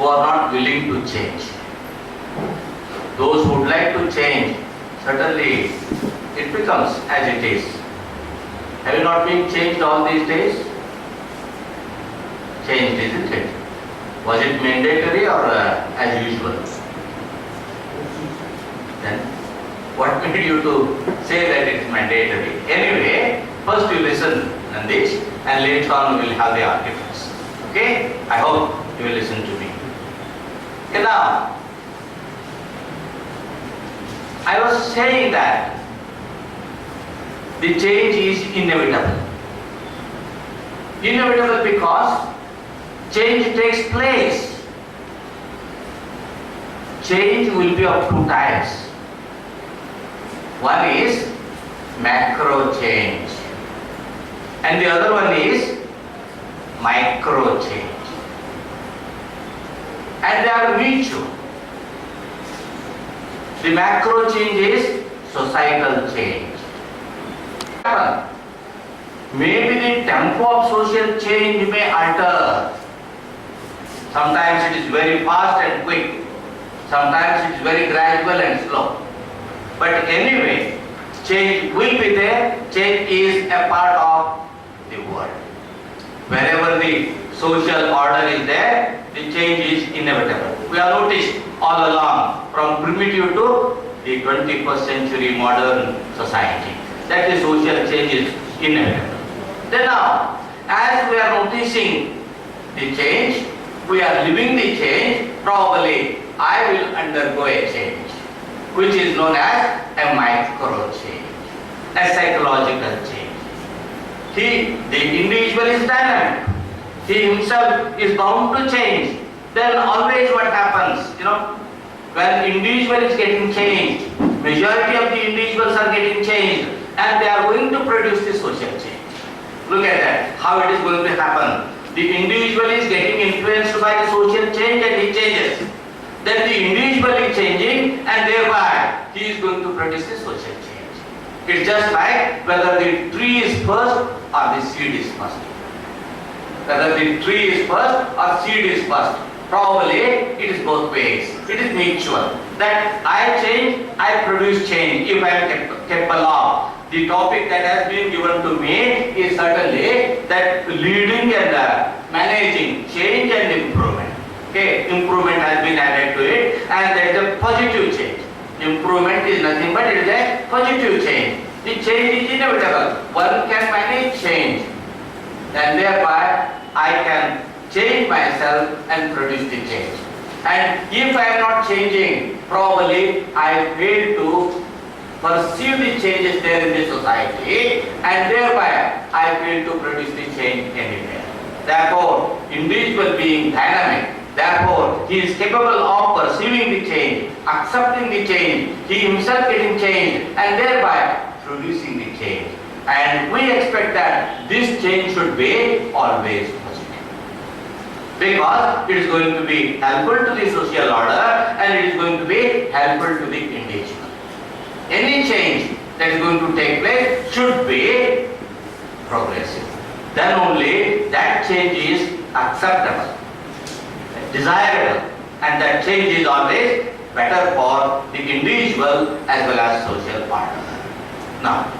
who are not willing to change. Those who would like to change, certainly it becomes as it is. Have you not been changed all these days? Changed, isn't it? Was it mandatory or as usual? Then what made you to say that it is mandatory? Anyway, first you listen, Nandish, and later on we will have the arguments. Okay? I hope you will listen to me. Okay, now, I was saying that the change is inevitable. Inevitable because change takes place. Change will be of two types. One is macro change and the other one is micro change. And they are mutual. The macro change is societal change. Maybe the tempo of social change may alter. Sometimes it is very fast and quick. Sometimes it is very gradual and slow. But anyway, change will be there. Change is a part of the world. Wherever the social order is there, the change is inevitable. We have noticed all along, from primitive to the 21st century modern society, that the social change is inevitable. Then now, as we are noticing the change, we are living the change, probably I will undergo a change, which is known as a micro change, a psychological change. The individual is dynamic. He himself is bound to change. Then always what happens, when individual is getting changed, majority of the individuals are getting changed and they are going to produce the social change. Look at that, how it is going to happen. The individual is getting influenced by the social change and he changes. Then the individual is changing and thereby he is going to produce the social change. It's just like whether the tree is first or the seed is first. Whether the tree is first or seed is first. Probably it is both ways. It is mutual. That I change, I produce change if I am capable of. The topic that has been given to me is certainly that leading and managing change and improvement. Okay, improvement has been added to it and that is a positive change. Improvement is nothing but it is a positive change. The change is inevitable. One can manage change and thereby I can change myself and produce the change. And if I am not changing, probably I fail to perceive the changes there in the society and thereby I fail to produce the change anywhere. Therefore, individual being dynamic, therefore he is capable of perceiving the change, accepting the change, he himself getting changed and thereby producing the change. And we expect that this change should be always positive. Because it is going to be helpful to the social order and it is going to be helpful to the individual. Any change that is going to take place should be progressive. Then only that change is acceptable, desirable, and that change is always better for the individual as well as social order. Now,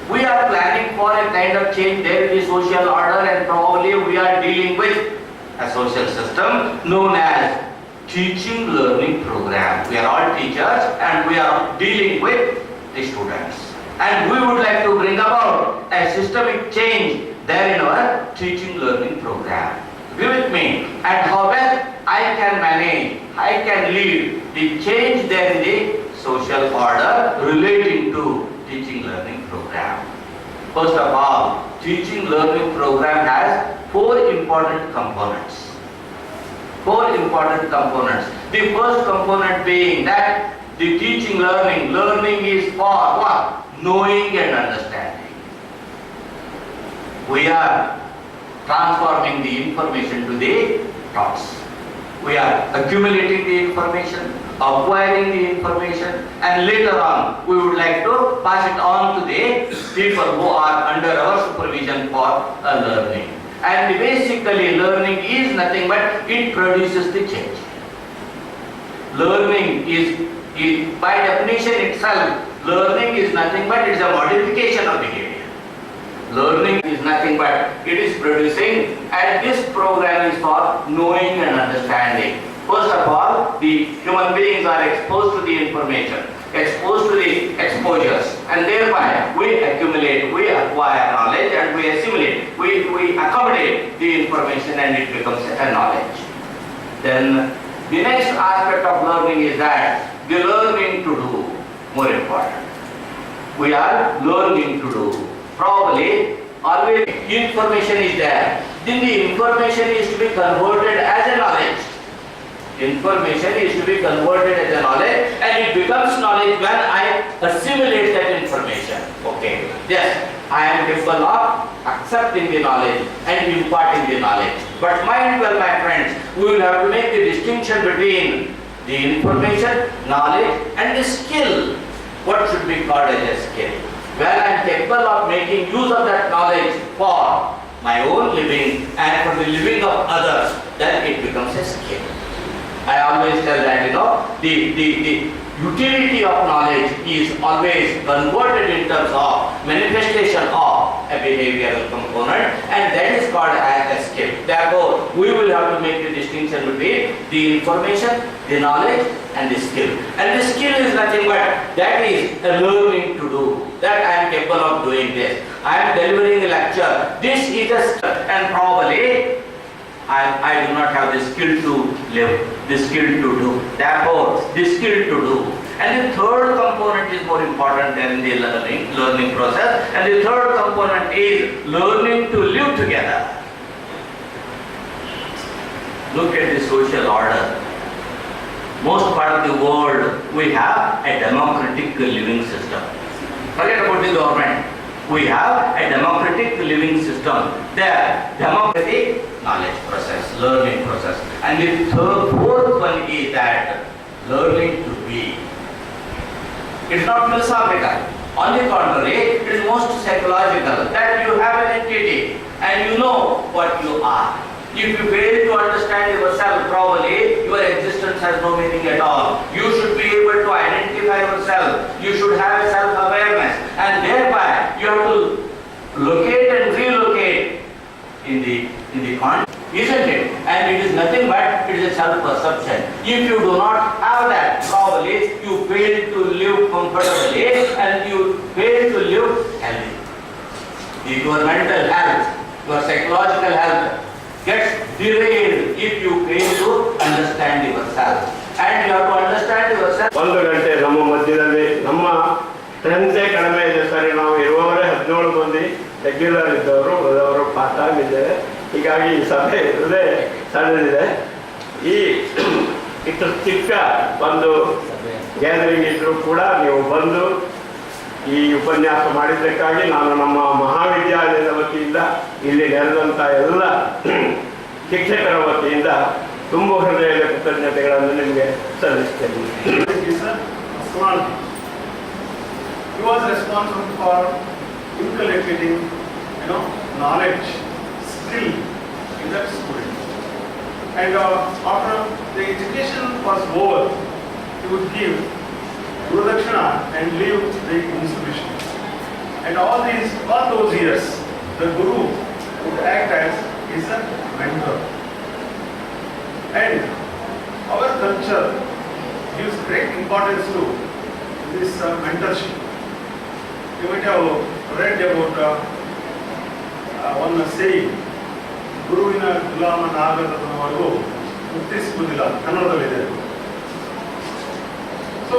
we are planning for a kind of change there in the social order and probably we are dealing with a social system known as teaching learning program. We are all teachers and we are dealing with the students. And we would like to bring about a systemic change there in our teaching learning program. Be with me and how well I can manage, I can lead the change there in the social order relating to teaching learning program. First of all, teaching learning program has four important components. Four important components. The first component being that the teaching learning is for what? Knowing and understanding. We are transforming the information to the thoughts. We are accumulating the information, acquiring the information, and later on we would like to pass it on to the people who are under our supervision for learning. And basically learning is nothing but it produces the change. Learning is by definition itself, learning is nothing but it's a modification of behavior. Learning is nothing but it is producing, and this program is for knowing and understanding. First of all, the human beings are exposed to the information, exposed to the exposures, and thereby we accumulate, we acquire knowledge, and we assimilate, we accommodate the information, and it becomes a knowledge. Then the next aspect of learning is that the learning to do, more important. We are learning to do. Probably always information is there. Then the information is to be converted as a knowledge. Information is to be converted as a knowledge, and it becomes knowledge when I assimilate that information. Okay. Yes, I am capable of accepting the knowledge and imparting the knowledge. But mind well, my friends, we will have to make the distinction between the information, knowledge, and the skill. What should be called as a skill? When I am capable of making use of that knowledge for my own living and for the living of others, then it becomes a skill. I always tell that, the utility of knowledge is always converted in terms of manifestation of a behavioral component, and that is called as a skill. Therefore, we will have to make the distinction between the information, the knowledge, and the skill. And the skill is nothing but that is a learning to do. That I am capable of doing this. I am delivering a lecture. This is a skill, and probably I do not have the skill to live, the skill to do. Therefore, the skill to do. And the third component is more important than the learning process. And the third component is learning to live together. Look at the social order. Most part of the world, we have a democratic living system. Forget about the government. We have a democratic living system. There, democratic knowledge process, learning process. And the fourth one is that learning to be. It's not philosophical. On the contrary, it is most psychological. That you have an entity and you know what you are. If you fail to understand yourself properly, your existence has no meaning at all. You should be able to identify yourself. You should have a self-awareness, and thereby you have to locate and relocate in the context, isn't it? And it is nothing but it is a self-perception. If you do not have that properly, you fail to live comfortably and you fail to live healthy. Your mental health, your psychological health gets derailed if you fail to understand yourself. And you have to understand yourself. 1 ಗಂಟೆ ನಮ್ಮ ಮಧ್ಯದಲ್ಲಿ ನಮ್ಮ ಸ್ಟ್ರೆಂತೇ ಕಡಿಮೆ ಇದೆ ಸರಿ. ನಾವು ಇರುವವರೇ 17 ಮಂದಿ regular ಇದ್ದವರು, ಉಳಿದವರು ಪಾರ್ಟ್ ಟೈಮ್ ಇದ್ದೇವೆ. ಹೀಗಾಗಿ ಈ ಸಭೆ ಇರುವುದೇ ಸಣ್ಣದಿದೆ. ಈ ಇಷ್ಟು ಚಿಕ್ಕ ಒಂದು ಗ್ಯಾದರಿಂಗ್ ಇದ್ರೂ ಕೂಡ ನೀವು ಬಂದು ಈ ಉಪನ್ಯಾಸ ಮಾಡಿದ್ದಕ್ಕಾಗಿ ನಾನು ನಮ್ಮ ಮಹಾವಿದ್ಯಾಲಯದ ವತಿಯಿಂದ ಇಲ್ಲಿ ನೆರೆದಂಥ ಎಲ್ಲ ಶಿಕ್ಷಕರ ವತಿಯಿಂದ ತುಂಬ ಹೃದಯದ ಕೃತಜ್ಞತೆಗಳನ್ನು ನಿಮಗೆ ಸಲ್ಲಿಸ್ತೇನೆ. He was responsible for inculcating, knowledge, skill in that student. And after the education was over, he would give Gurudakshina and leave the institution. And all those years, the Guru would act as his mentor. And our culture gives great importance to this mentorship. You might have read about one saying, ಗುರುವಿನ ಗುಲಾಮನಾಗದವರೆಗೂ ಮುಕ್ತಿ ಸಿಗುವುದಿಲ್ಲ, ಕನ್ನಡದಲ್ಲಿದೆ. So,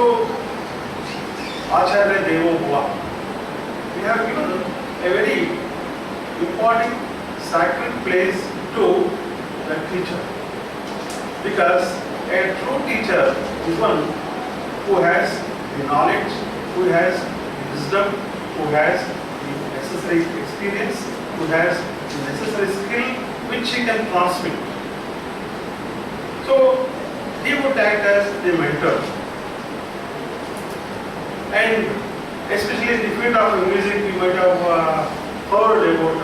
Acharya Devo Bhava. We have given a very important sacred place to the teacher, because a true teacher is one who has the knowledge, who has the wisdom, who has the necessary experience, who has the necessary skill which he can transmit. So he would act as the mentor. And especially in the field of music, we might have heard about,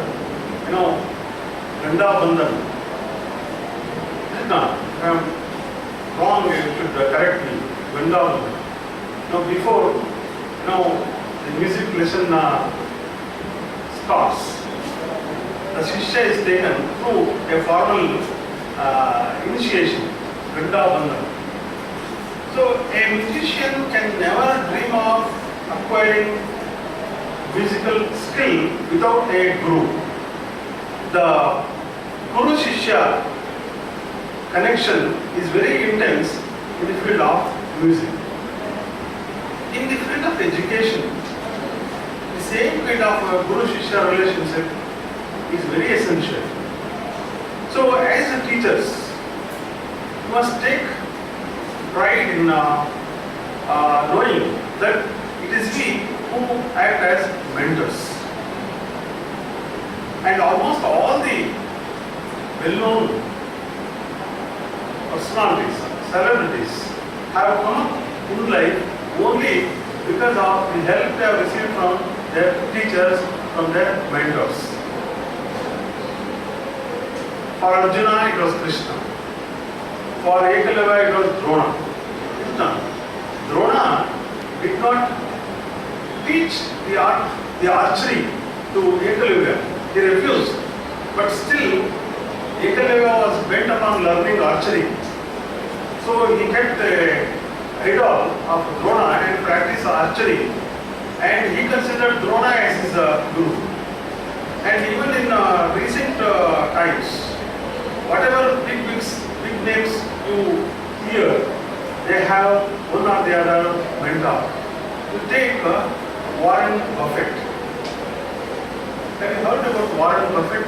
the Ganda Bandhan. Is it not? If I am wrong, you should correct me. Ganda Bandhan. Now before, the music lesson starts, the Shishya is taken through a formal initiation, Ganda Bandhan. So a musician can never dream of acquiring musical skill without a guru. The Guru Shishya connection is very intense in the field of music. In the field of education, the same kind of Guru Shishya relationship is very essential. So as teachers, you must take pride in knowing that it is we who act as mentors. And almost all the well-known personalities, celebrities have come up in life only because of the help they have received from their teachers, from their mentors. For Arjuna, it was Krishna. For Ekalavya, it was Drona. Drona did not teach the archery to Ekalavya. He refused. But still, Ekalavya was bent upon learning archery. So he kept the idol of Drona and practiced archery. And he considered Drona as his guru. And even in recent times, whatever big names you hear, they have one or the other mentor. You take Warren Buffett. Have you heard about Warren Buffett?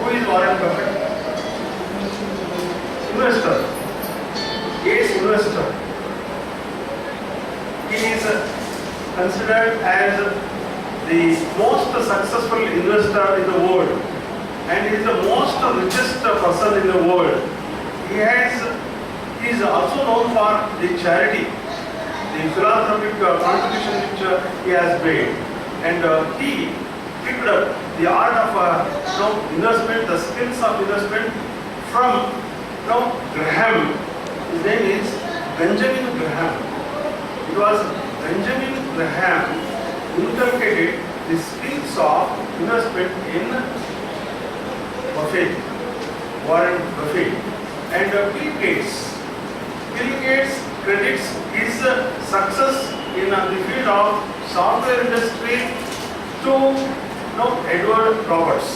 Who is Warren Buffett? Investor. Ace investor. He is considered as the most successful investor in the world, and he is the most richest person in the world. He is also known for the charity, the philanthropic contribution which he has made, and he picked up the art of investment, the skills of investment from Graham. His name is Benjamin Graham. It was Benjamin Graham who inculcated the skills of investment in Buffett, Warren Buffett, and Bill Gates. Bill Gates credits his success in the field of software industry to Edward Roberts.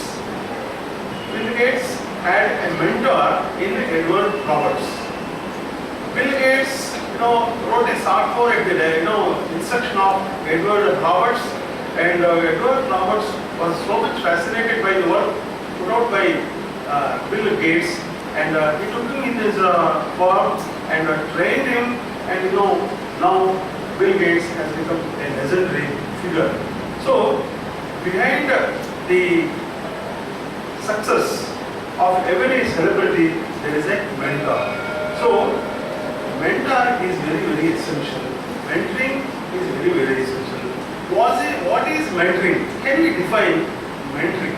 Bill Gates had a mentor in Edward Roberts. Bill Gates, wrote a software at the instruction of Edward Roberts, and Edward Roberts was so much fascinated by the work put out by Bill Gates, and he took him in his firm and trained him, and now Bill Gates has become a legendary figure. So behind the success of every celebrity, there is a mentor. So mentor is very, very essential. Mentoring is very, very essential. What is mentoring? Can we define mentoring?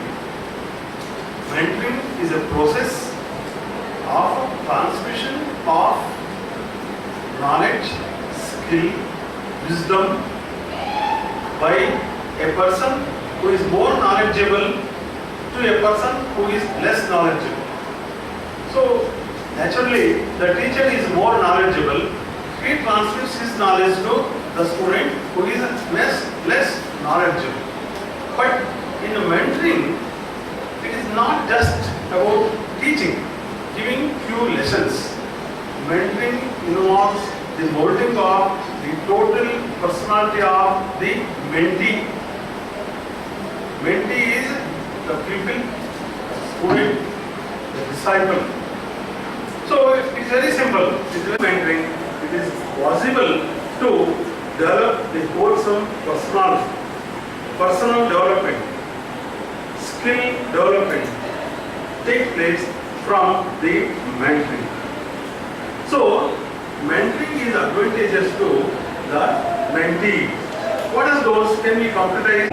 Mentoring is a process of transmission of knowledge, skill, wisdom by a person who is more knowledgeable to a person who is less knowledgeable. So naturally, the teacher is more knowledgeable. He transmits his knowledge to the student who is less knowledgeable. But in mentoring, it is not just about teaching, giving few lessons. Mentoring involves the molding of the total personality of the mentee. Mentee is the pupil, student, the disciple. So it is very simple. With mentoring, it is possible to develop the wholesome personality, personal development, skill development take place from the mentoring. So mentoring is advantageous to the mentee. What are those? Can we concretize?